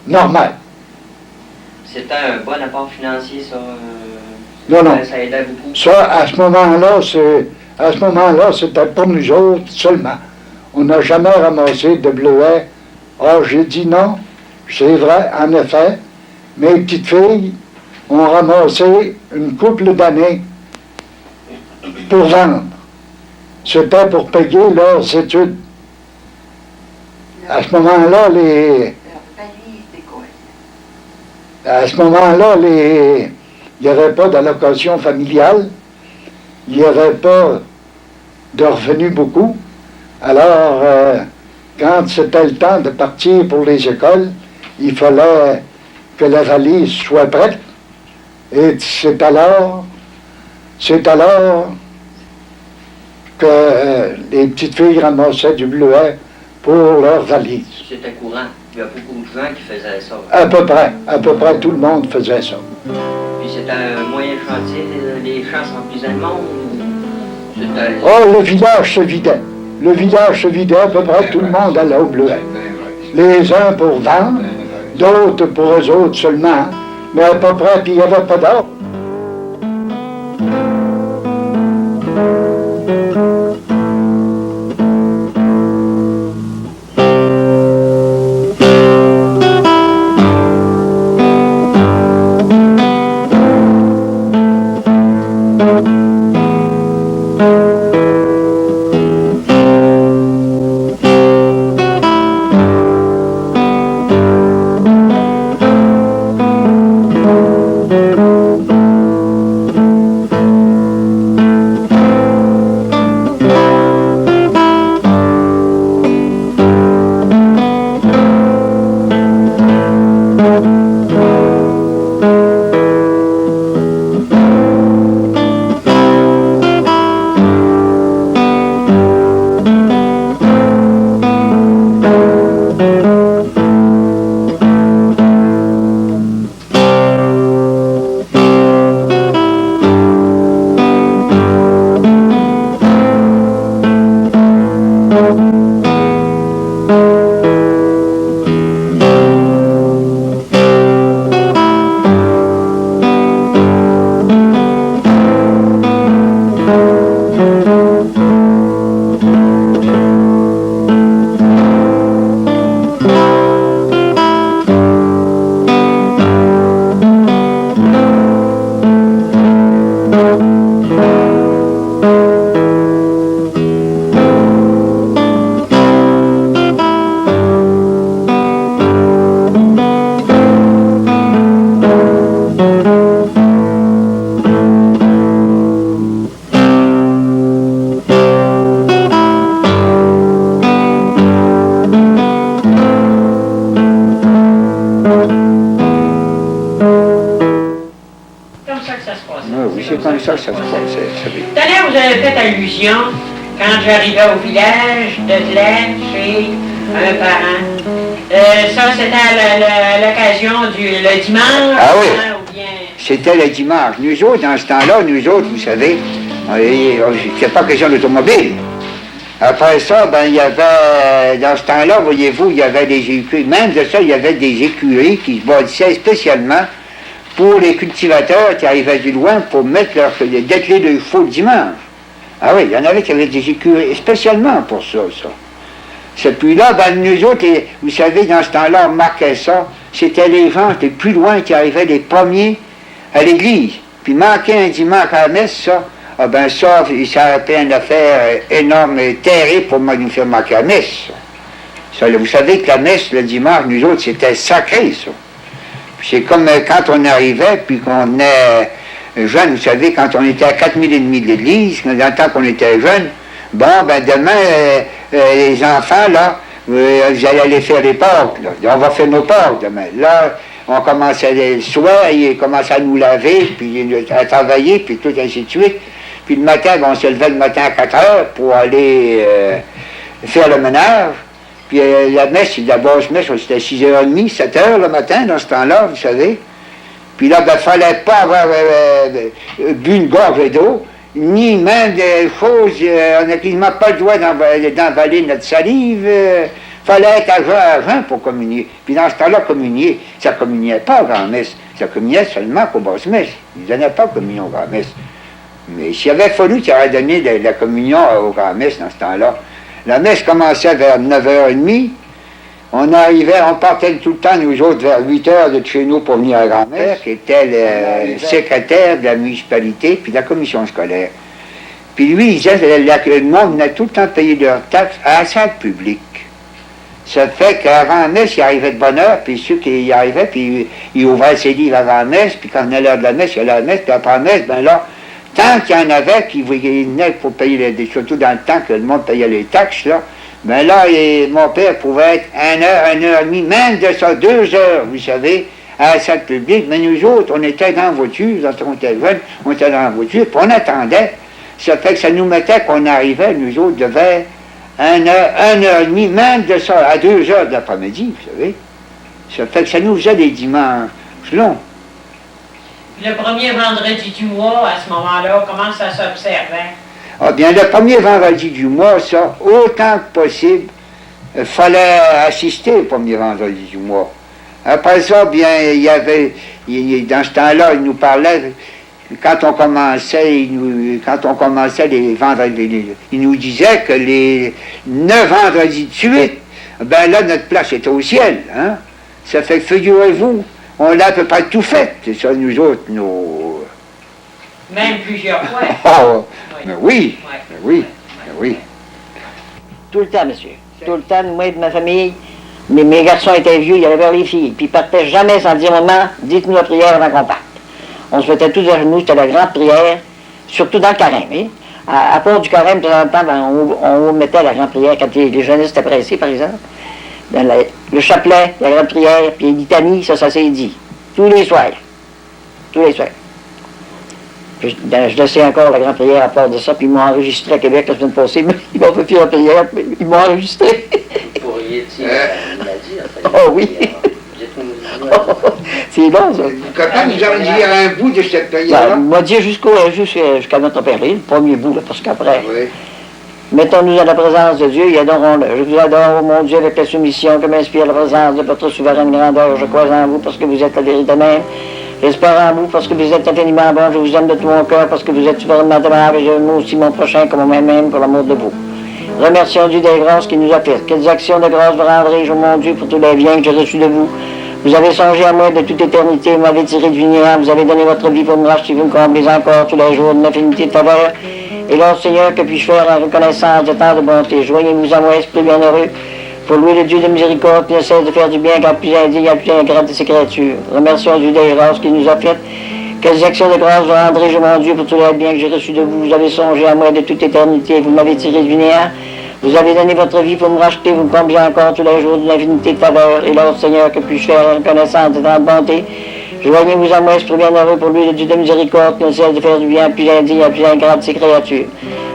normale. C'était un bon apport financier, ça? Non. Ça aidait beaucoup? Ça, à ce moment-là, c'était pour nous autres seulement. On n'a jamais ramassé de bleuets. Or, j'ai dit non, c'est vrai, en effet, mes petites filles ont ramassé une couple d'années pour vendre. C'était pour payer leurs études. À ce moment-là, il n'y avait pas d'allocation familiale, il n'y avait pas de revenus beaucoup. Alors, quand c'était le temps de partir pour les écoles, il fallait que la valise soit prête. Et c'est alors que les petites filles ramassaient du bleuet pour leur valise. C'était courant. Il y a beaucoup de gens qui faisaient ça. À peu près tout le monde faisait ça. Puis c'était un moyen chantier, les champs s'emplissaient de monde? Oh, le village se vidait. Le village se vidait, à peu près tout le monde allait au bleuet. Les uns pour vendre, d'autres pour eux autres seulement, mais à peu près, puis il n'y avait pas d'or. Tout à l'heure, vous avez fait allusion quand j'arrivais au village, de lait chez un parent. Ça, c'était à l'occasion le dimanche. Ah oui. Hein, ou bien... C'était le dimanche. Nous autres, dans ce temps-là, vous savez, c'est pas question d'automobile. Après ça, ben, il y avait, dans ce temps-là, voyez-vous, il y avait des écuries. Même de ça, il y avait des écuries qui se bâtissaient spécialement pour les cultivateurs qui arrivaient du loin pour mettre dételer de chevaux le dimanche. Ah oui, il y en avait qui avaient des écuries spécialement pour ça. Et puis là, ben, nous autres, vous savez, dans ce temps-là, on marquait ça, c'était les gens les plus loin qui arrivaient les premiers à l'église. Puis manquer un dimanche à la messe, ça, ah ben ça aurait été une affaire énorme et terrible pour nous faire manquer la messe. Ça, vous savez que la messe, le dimanche, nous autres, c'était sacré, ça. C'est comme quand on arrivait, puis qu'on est jeune, vous savez, quand on était à 4000 et demi de l'église, dans le temps qu'on était jeune, bon, ben demain, les enfants, là, vous allez aller faire les Pâques, là. On va faire nos Pâques demain. Là, on commençait le soir, ils commençaient à nous laver, puis à travailler, puis tout ainsi de suite. Puis le matin, on se levait le matin à 4 heures pour aller faire le ménage. Puis la messe, la basse messe, c'était 6h30, 7h le matin, dans ce temps-là, vous savez. Puis là, ben, il ne fallait pas avoir bu une gorge d'eau, ni même des choses, on n'a quasiment pas le droit d'envaler notre salive. Fallait être à jeun pour communier. Puis dans ce temps-là, communier, ça ne communiait pas aux grand-messes, ça communiait seulement qu'aux basses messes. Ils ne donnaient pas communion aux grand-messes. Mais s'il avait fallu qu'il aurait donné la communion aux grand-messes dans ce temps-là, la messe commençait vers 9h30, on partait tout le temps, nous autres, vers 8h de chez nous pour venir à la grand-mère, qui était le secrétaire de la municipalité, puis de la commission scolaire. Puis lui, il disait que le monde venait tout le temps payer leurs taxes à la salle publique. Ça fait qu'avant la messe, il arrivait de bonne heure, puis ceux qui y arrivaient, puis ils ouvraient ses livres avant la messe, puis quand on allait l'heure de la messe, il allait à la messe, puis après la messe, ben là, tant qu'il y en avait qui venaient pour payer, surtout dans le temps que le monde payait les taxes, là, ben là, mon père pouvait être 1h30, même de ça, 2 heures, vous savez, à la salle publique, mais nous autres, on était dans la voiture, quand on était jeunes, on était dans la voiture, puis on attendait. Ça fait que ça nous mettait qu'on arrivait, nous autres, vers 1h30, même de ça, à 2h de l'après-midi, vous savez. Ça fait que ça nous faisait des dimanches longs. Le premier vendredi du mois, à ce moment-là, comment ça s'observait? Ah bien, le premier vendredi du mois, ça, autant que possible, il fallait assister au premier vendredi du mois. Après ça, bien, il y avait, dans ce temps-là, il nous parlait, quand on commençait les vendredis, il nous disait que les 9 vendredis de suite, ben là, notre place était au ciel, hein. Ça fait que, figurez-vous, on l'a à peu près tout fait, c'est ça, nous autres, nos... Même plusieurs fois. Oh, mais oui, mais oui, mais oui. Tout le temps, monsieur. Tout le temps, moi et de ma famille, mes garçons étaient vieux, ils allaient vers les filles, puis ils partaient jamais sans dire maman, dites-nous la prière avant qu'on parte. On se mettait tous à genoux, c'était la grande prière, surtout dans le carême. Hein? À part du carême, de temps en temps, ben, on mettait la grande prière quand les jeunesses étaient pressés, par exemple. Ben, le chapelet, la grande prière, puis les litanies, ça s'est dit. Tous les soirs. Tous les soirs. Je laissais encore la grande prière à part de ça, puis ils m'ont enregistré à Québec la semaine passée, mais ils m'ont fait faire la prière, puis ils m'ont enregistré. Vous pourriez dire, on l'a dit, en fait. Oh oui. C'est bon, ça. Quand nous allons dire un bout de cette prière-là? Ben, m'a dit jusqu'à notre père, le premier bout, là, parce qu'après. Oui. Mettons-nous à la présence de Dieu et adorons-le. Je vous adore, mon Dieu, avec la soumission que m'inspire la présence de votre souveraine grandeur. Je crois en vous parce que vous êtes la vérité même. J'espère en vous parce que vous êtes infiniment bon. Je vous aime de tout mon cœur parce que vous êtes souverainement aimable et j'aime aussi mon prochain comme moi-même pour l'amour de vous. Remercions Dieu des grâces qu'il nous a faites. Quelles actions de grâce vous rendrai-je, mon Dieu, pour tous les biens que j'ai reçus de vous. Vous avez songé à moi de toute éternité, vous m'avez tiré du néant, vous avez donné votre vie pour me racheter, vous me comblez encore tous les jours de l'infinité de faveur. Et là, Seigneur, que puis-je faire en reconnaissance de tant de bonté? Joignez-vous à moi, Esprit bienheureux, pour louer le Dieu de miséricorde qui ne cesse de faire du bien car plus indigne et plus ingrate de ses créatures. Remercions Dieu des grâces qu'il nous a faites. Quelles actions de grâce vous rendrai-je, mon Dieu, pour tous les biens que j'ai reçus de vous? Vous avez songé à moi de toute éternité, vous m'avez tiré du néant. Vous avez donné votre vie pour me racheter, vous me comblez encore tous les jours de l'infinité de faveur. Et là, Seigneur, que puis-je faire en reconnaissance de tant de bonté? Joignez-vous à moi, esprit bienheureux, pour lui le Dieu de miséricorde, qui ne cesse de faire du bien, plus indigne, plus ingrate de ses créatures.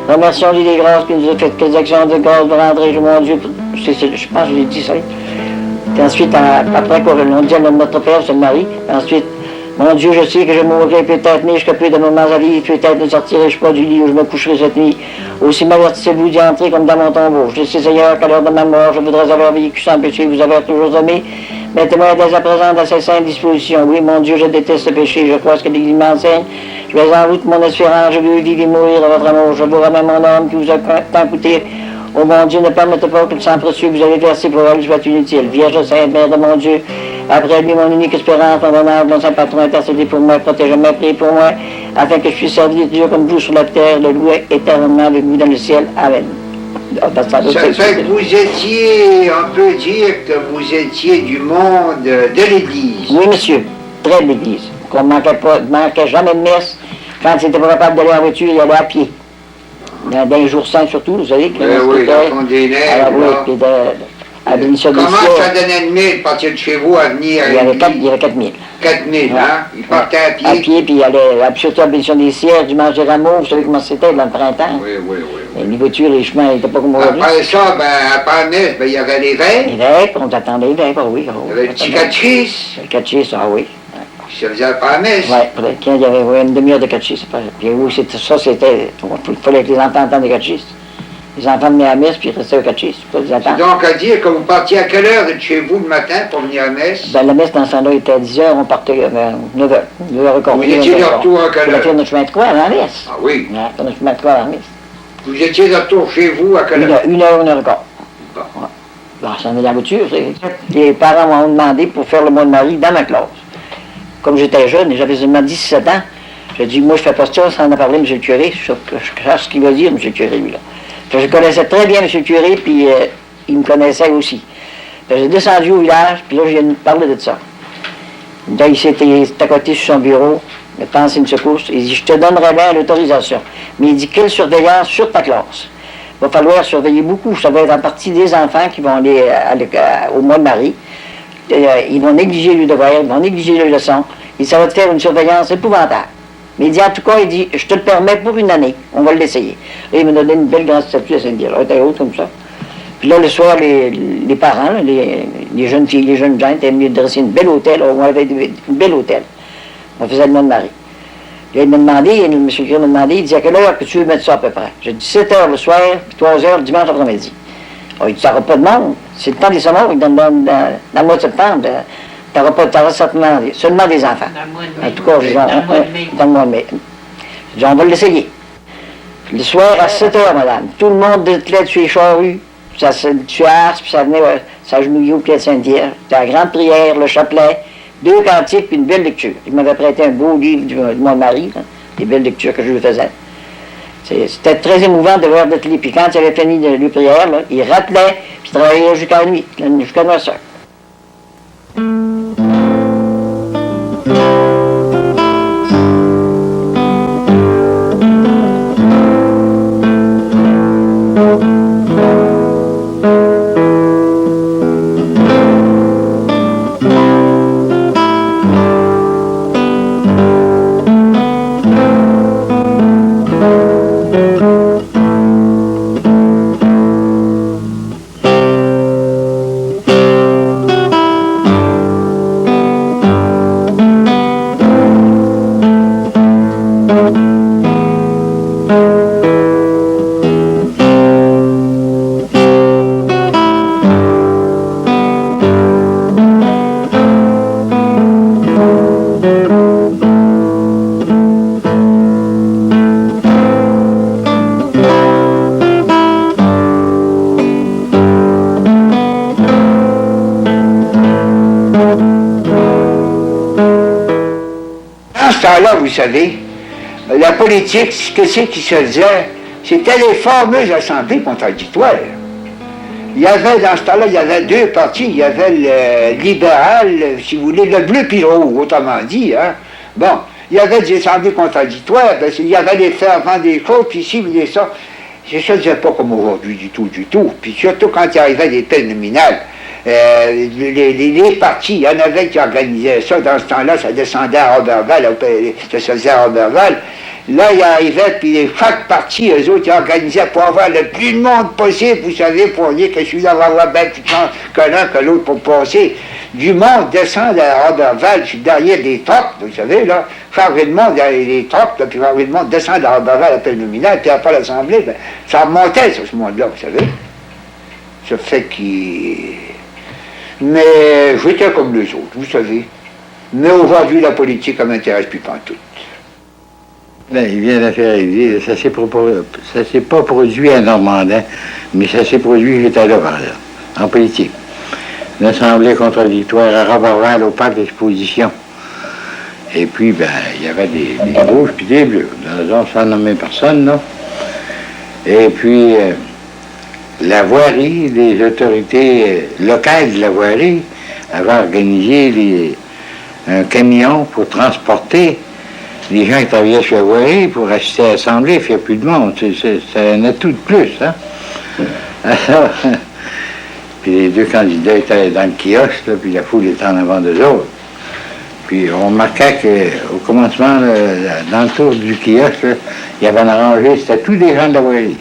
Remercions-lui des grâces qu'il nous a faites, quelles actions de grâce vous rendrai-je, mon Dieu. Je pense que je l'ai dit ça. Puis ensuite, après qu'on dit à notre Père, c'est le Marie. Ensuite, mon Dieu, je sais que je mourrai peut-être, mais jusqu'à peu de moments à vie, peut-être ne sortirai-je pas du lit où je me coucherai cette nuit. Aussi m'avertissez-vous d'y entrer comme dans mon tombeau. Je sais, Seigneur, qu'à l'heure de ma mort, je voudrais avoir vécu sans péché, vous avoir toujours aimé. Mettez-moi dès à présent dans ces saintes dispositions. Oui, mon Dieu, je déteste le péché, je crois ce que l'Église m'enseigne. Je vais en route mon espérance, je veux vivre et mourir à votre amour. Je vous ramène mon âme qui vous a tant coûté. Oh mon Dieu, ne permettez pas que le sang précieux que vous avez versé pour elle soit inutile. Vierge Sainte, Mère de mon Dieu, après lui, mon unique espérance, mon honneur, mon saint patron, intercédez pour moi, protégez-moi, priez pour moi, afin que je puisse servir Dieu comme vous sur la terre, le louer éternellement avec vous dans le ciel. Amen. Ça fait que vous étiez, on peut dire que vous étiez du monde de l'Église. Oui, monsieur, très de l'Église. Qu'on ne manquait jamais de messe. Quand il n'était pas capable d'aller en voiture, il allait à pied. Dans les jours saints surtout, vous savez. Oui, la fond des neiges. À Bénition des Comment Cieux. ça donnait de 1000 partir de chez vous à venir à Il y avait 4000. 4000, hein? Il partait à pied. À pied, puis il allait surtout à Bénition des Cieux, dimanche des Rameaux, vous savez comment c'était dans le printemps. Oui. Les voitures, les chemins n'étaient pas comme aujourd'hui. Après ça, après la messe, il y avait l'évêque. L'évêque, on t'attendait l'évêque, oui. Il y avait le petit catéchisme. Le catéchisme, oui. Ça faisait après la messe. Oui, il y avait une demi-heure de catéchisme. Puis oui, ça, c'était. Il fallait que les enfants entendent les catéchistes. Les enfants venaient à la messe, puis ils restaient au catéchisme. C'est donc à dire que vous partiez à quelle heure de chez vous le matin pour venir à la messe? Ben, la messe dans ce temps-là était à 10h, on partait à 9h. 9h15. Vous étiez de retour à quelle heure? On a fait notre chemin de croix dans la messe. Ah oui? On a fait notre chemin de croix dans la messe. Vous étiez de retour chez vous à quelle heure? 1h15. Bon. Bon, ça en est dans la voiture. Les parents m'ont demandé pour faire le mois de Marie dans ma classe. Comme j'étais jeune, et j'avais seulement 17 ans, j'ai dit, moi je fais pas ça sans en parler, M. le curé, je sais ce qu'il va dire, M. le curé, lui, là. Je connaissais très bien M. le curé, puis il me connaissait aussi. J'ai descendu au village, puis là, je viens de parler de ça. Là, il s'était à côté sur son bureau, il a pensé une secousse, il dit, je te donnerai bien l'autorisation. Mais il dit, quelle surveillance sur ta classe? Il va falloir surveiller beaucoup, ça va être en partie des enfants qui vont aller au mois de Marie. Ils vont négliger le devoir, ils vont négliger les leçons, et ça va te faire une surveillance épouvantable. Mais il dit, en tout cas, il dit, je te le permets pour une année, on va l'essayer. Et il m'a donné une belle grande statue à Saint-Pierre, elle était haute comme ça. Puis là, le soir, les parents, là, les jeunes filles, les jeunes gens étaient venus dresser une belle hôtel, on avait une belle hôtel. On faisait le mois de Marie. Et il m'a demandé, M. le curé m'a demandé, il dit, à quelle heure que tu veux mettre ça à peu près? J'ai dit, 7h le soir, puis 3h le dimanche après-midi. Il dit, ça n'aura pas de monde. C'est le temps des semoirs, dans le mois de septembre. Tu n'auras seulement des enfants. En tout cas, dans le mois de mai. J'ai dit, on va l'essayer. Le soir, à 7h, madame, tout le monde dételait sur les charrues, ça se tuasse, puis ça venait s'agenouiller au pied de Saint-Pierre. C'était la grande prière, le chapelet, 2 cantiques, puis une belle lecture. Il m'avait prêté un beau livre du mois de Marie, là, des belles lectures que je lui faisais. C'était très émouvant de voir dételer. Puis quand il avait fini de lui prière, là, il rappelait, puis il travaillait jusqu'à la nuit, jusqu'à 9h. Là, vous savez, la politique, ce que c'est qui se faisait, c'était les fameuses assemblées contradictoires. Il y avait, dans ce temps-là, il y avait 2 partis. Il y avait le libéral, si vous voulez, le bleu puis le rouge, autrement dit. Hein. Bon, il y avait des assemblées contradictoires, parce qu'il y avait les fervents des choses, puis ici, vous ça. Ça ne faisait pas comme aujourd'hui du tout. Puis surtout quand il arrivait des peines nominales. Les partis, il y en avait qui organisaient ça. Dans ce temps-là, ça descendait à Roberval, ça se faisait à Roberval. Là, ils arrivaient, puis chaque parti, eux autres, ils organisaient pour avoir le plus de monde possible, vous savez, pour dire que celui-là va avoir bien plus de chance que l'un que l'autre pour passer. Du monde descend à Roberval, je suis derrière des troupes, vous savez, là, chargé de monde derrière les troupes, puis chargé de monde descend à Roberval à peine nominal, puis après l'Assemblée, ben, ça remontait sur ce monde-là, vous savez. Ça fait qu'il... Mais j'étais comme les autres, vous savez. Mais aujourd'hui, la politique, ça m'intéresse plus pantoute. Ben, il vient de faire réaliser, ça s'est pas produit à Normandin, mais ça s'est produit, j'étais là, par exemple, en politique. Une assemblée contradictoire à Roberval au parc d'exposition. Et puis, ben, il y avait des rouges puis des bleus, dans la zone sans nommer personne, là. Et puis, la voirie, les autorités locales de la voirie avaient organisé un camion pour transporter les gens qui travaillaient sur la voirie pour assister à l'Assemblée, il n'y a plus de monde. C'est un atout de plus, hein? Alors, puis les deux candidats étaient dans le kiosque, là, puis la foule était en avant d'eux autres. Puis on remarquait qu'au commencement, dans le tour du kiosque, là, il y avait un rangée, c'était tous des gens de la voirie.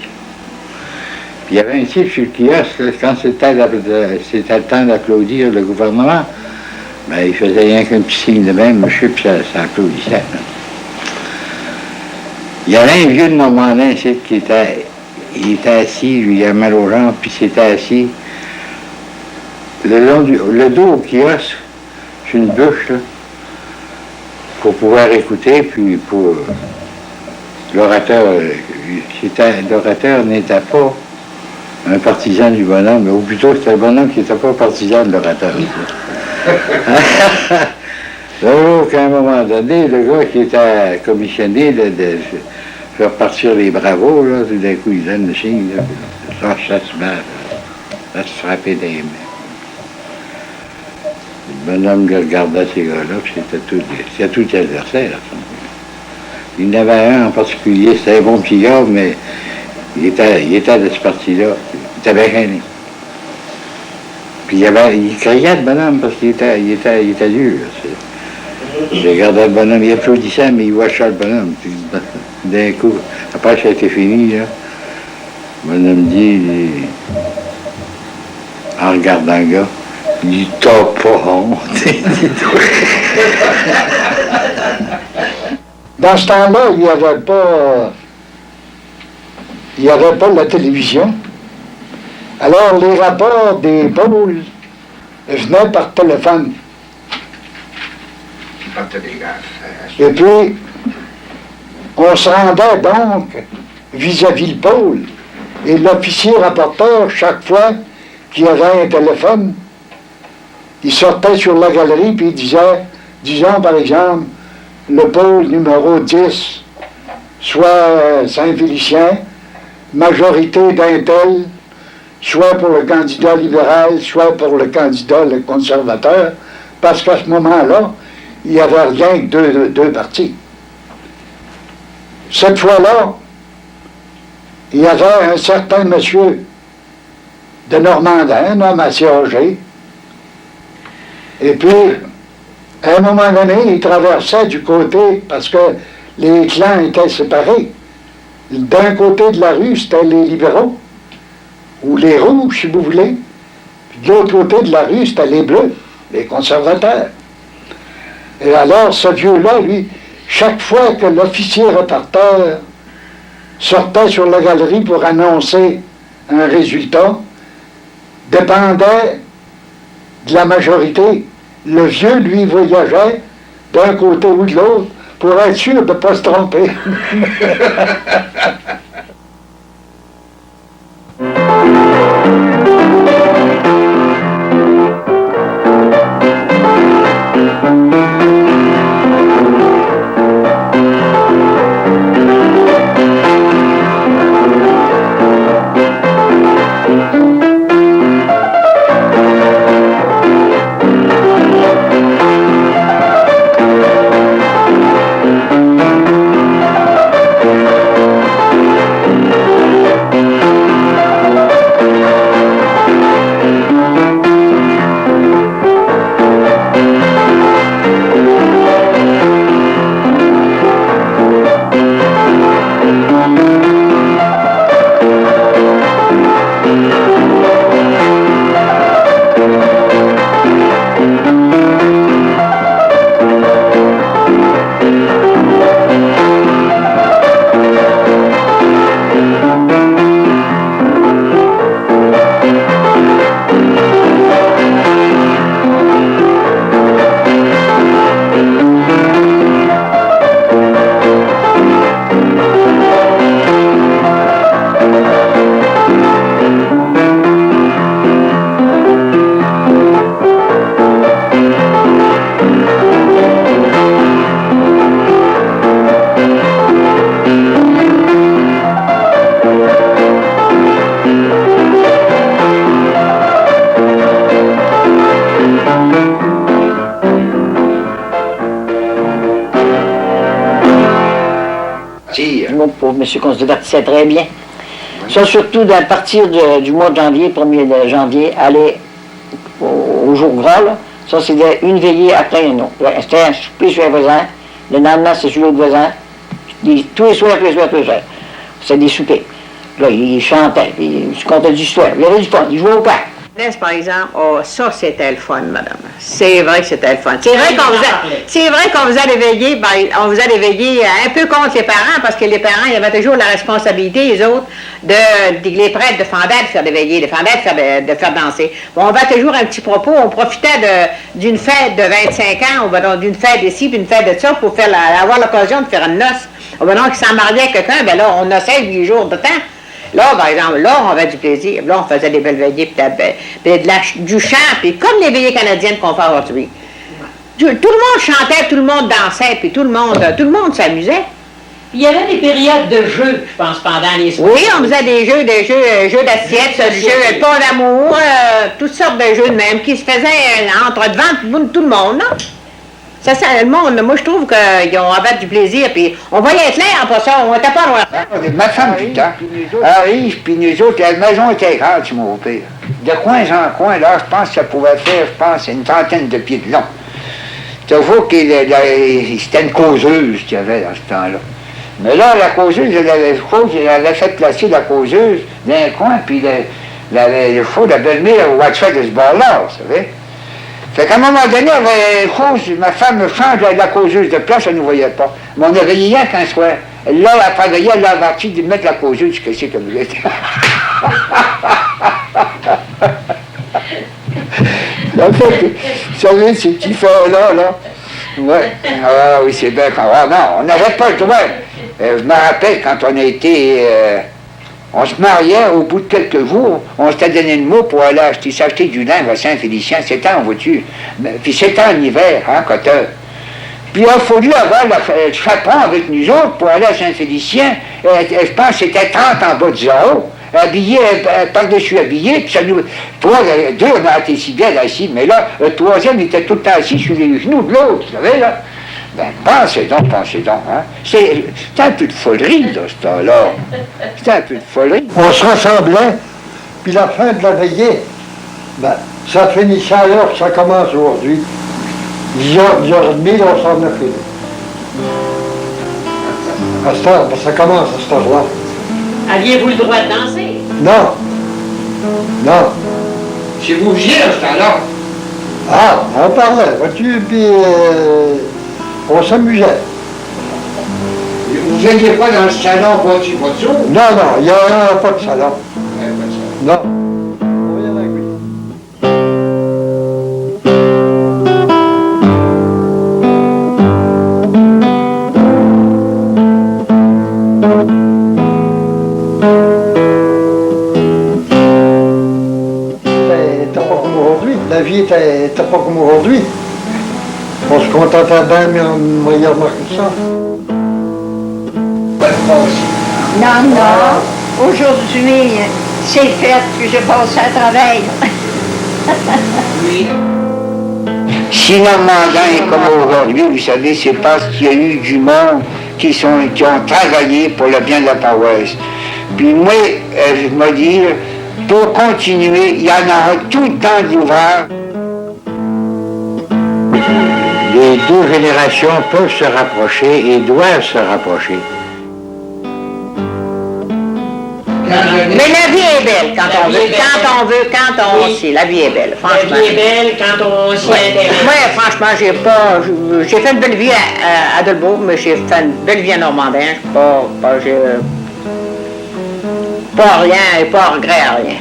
Puis il y avait un type sur le kiosque, là, quand c'était le temps d'applaudir le gouvernement, ben, il faisait rien qu'un petit signe de même, monsieur, puis ça applaudissait. Là. Il y avait un vieux de Normandin ici qui était assis, lui, il avait mal aux jambes, puis il s'était assis le dos au kiosque, sur une bûche, là, pour pouvoir écouter, puis pour l'orateur n'était pas un partisan du bonhomme, ou plutôt c'était le bonhomme qui n'était pas partisan de l'orateur. Donc, à un moment donné, le gars qui était commissionné de faire partir les bravos, là, tout d'un coup, il donne le signe, là, ça se met à se frapper des mains. Le bonhomme le regardait ces gars-là, puis c'était tout adversaire. Il y en avait un en particulier, c'était un bon petit gars, mais il était de ce parti-là. Il était bien gêné. Puis il criait le bonhomme parce qu'il était dur. Je regardais le bonhomme, il applaudissait, mais il watchait le bonhomme. Puis, d'un coup, après ça a été fini, là, le bonhomme dit, en regardant le gars, il dit, t'as pas honte. Dans ce temps-là, il n'y avait pas la télévision. Alors, les rapports des pôles venaient par téléphone. Et puis, on se rendait donc vis-à-vis le pôle. Et l'officier rapporteur, chaque fois qu'il y avait un téléphone, il sortait sur la galerie puis il disait, disons par exemple, le pôle numéro 10, soit Saint-Félicien, majorité d'un tel, soit pour le candidat libéral, soit pour le candidat le conservateur, parce qu'à ce moment-là, il n'y avait rien que deux partis. Cette fois-là, il y avait un certain monsieur de Normandin, un homme assez âgé, et puis, à un moment donné, il traversait du côté, parce que les clans étaient séparés. D'un côté de la rue, c'était les libéraux, ou les rouges, si vous voulez. Puis de l'autre côté de la rue, c'était les bleus, les conservateurs. Et alors, ce vieux-là, lui, chaque fois que l'officier reporter sortait sur la galerie pour annoncer un résultat, dépendait de la majorité. Le vieux, lui, voyageait d'un côté ou de l'autre pour être sûr de ne pas se tromper. jumeaux pour monsieur qu'on se divertissait très bien. Ça, surtout à partir du mois de janvier, 1er de janvier, aller au jour gras, là. Ça, c'était une veillée après une autre. C'était un souper chez un voisin. Le lendemain, c'est chez l'autre voisin. Tous les soirs, tous les soirs, tous les soirs. C'était des soupers. Là, ils chantaient, puis ils se contaient du histoire. Il y avait du fun, ils jouaient au pain. Par exemple, oh, ça c'était le fun, madame. C'est vrai que c'était le fun. C'est vrai qu'on faisait des veillées, ben, on faisait des veillées un peu contre les parents, parce que les parents, ils avaient toujours la responsabilité, les autres, les prêtres de Fandel de faire des veillées, de Fandel de faire danser. Bon, on avait toujours un petit propos, on profitait d'une fête de 25 ans, ou d'une fête d'ici, puis une fête de ça, pour avoir l'occasion de faire une noce. Ou donc, qui s'en mariait avec quelqu'un, ben là, on noçait 8 jours de temps. Là, par exemple, là, on avait du plaisir. Là, on faisait des belles veillées, puis du chant, puis comme les veillées canadiennes qu'on fait aujourd'hui. Tout le monde chantait, tout le monde dansait, puis tout le monde s'amusait. Il y avait des périodes de jeux, je pense, pendant les soirées. Oui, on faisait des jeux d'assiettes, des jeux de pas d'amour, toutes sortes de jeux de même qui se faisaient devant tout le monde, non? Ça, le monde, moi, je trouve qu'ils ont avait du plaisir, puis on voyait être l'air, pas ça, on n'était pas loin. Ma femme du temps arrive, puis nous autres, la maison était grande sur mon père. De coin en coin, là, je pense que ça pouvait faire, une trentaine de pieds de long. Tu vois que c'était une causeuse qu'il y avait dans ce temps-là. Mais là, la causeuse, elle avait fait placer la causeuse dans un coin, puis la belle-mère au Watchford de ce bord-là, vous savez. Fait qu'à un moment donné, ma femme change la causeuse de place, elle ne nous voyait pas. Mais on avait rien qu'un soir. Là, après veillée, elle a averti de mettre la causeuse, que c'est comme vous êtes. En fait, vous savez, ces petits frères-là, ouais. Ah oui, c'est bien. Ah non, on n'avait pas le droit. Je me rappelle quand on a été... on se mariait, au bout de quelques jours, on s'était donné le mot pour aller s'acheter du lin à Saint-Félicien. C'était en voiture. Puis c'était en hiver, hein, Coteur. Puis il a fallu avoir le chaperon avec nous autres pour aller à Saint-Félicien. Je pense que c'était 30 en bas de zéro. Habillé, par-dessus habillé. Puis ça nous... deux, on a été si bien assis, mais là, le troisième était tout le temps assis sur les genoux de l'autre, vous savez, là. Ben, pensez donc, hein. C'est un peu de folerie, là, ce temps-là. C'était un peu de folerie. On se rassemblait, puis la fin de la veillée, ben, ça finissait à l'heure que ça commence aujourd'hui. 10h, 10h30, on s'en a fini. À cette heure, ben, ça commence à cette heure-là. Aviez-vous le droit de danser? Non. Non. C'est vous vieux, ce temps-là. Ah, on parlait, vois-tu, puis on s'amusait. Vous ne veniez pas dans le salon, voiture? Non, il n'y a pas de salon. Non. On vient avec lui. C'était pas comme aujourd'hui. La vie était pas comme aujourd'hui. On se contentait bien, mais on m'a remarqué ça. Non. Aujourd'hui, c'est fait que je passe à travail. Oui. Si Normandin est comme aujourd'hui, vous savez, c'est parce qu'il y a eu du monde qui ont travaillé pour le bien de la paroisse. Puis moi, je me dis, pour continuer, il y en aura tout le temps d'ouvrage. Les deux générations peuvent se rapprocher et doivent se rapprocher. Mais la vie est belle quand on sait. La vie est belle, franchement. La vie est belle quand on s'y intéresse. Moi, franchement, j'ai fait une belle vie à Adelbourg, mais j'ai fait une belle vie à Normandin. J'ai pas rien et pas regret à rien.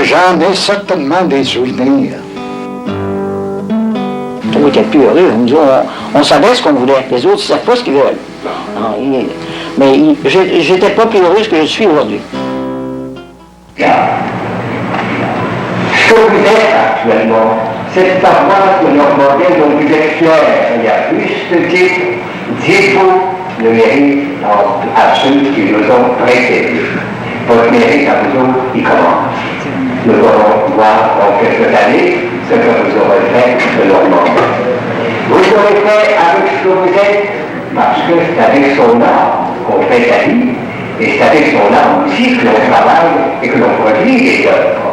J'en ai certainement des souvenirs. On était plus heureux. On savait ce qu'on voulait. Les autres ne savent pas ce qu'ils veulent. Non, mais j'étais pas plus heureux que je suis aujourd'hui. Ce que vous êtes actuellement, cette paroisse de Normandie dont vous êtes fiers, il y a plus de titres, dites-vous le mérite à ceux qui nous ont précédés. Votre mérite à vous autres, il commence. Nous allons voir dans quelques années ce que vous aurez fait de Normandie. Vous aurez fait avec ce que vous êtes Parce que c'est avec son art qu'on fait sa vie, et c'est avec son art aussi que l'on travaille et que l'on produit des œuvres.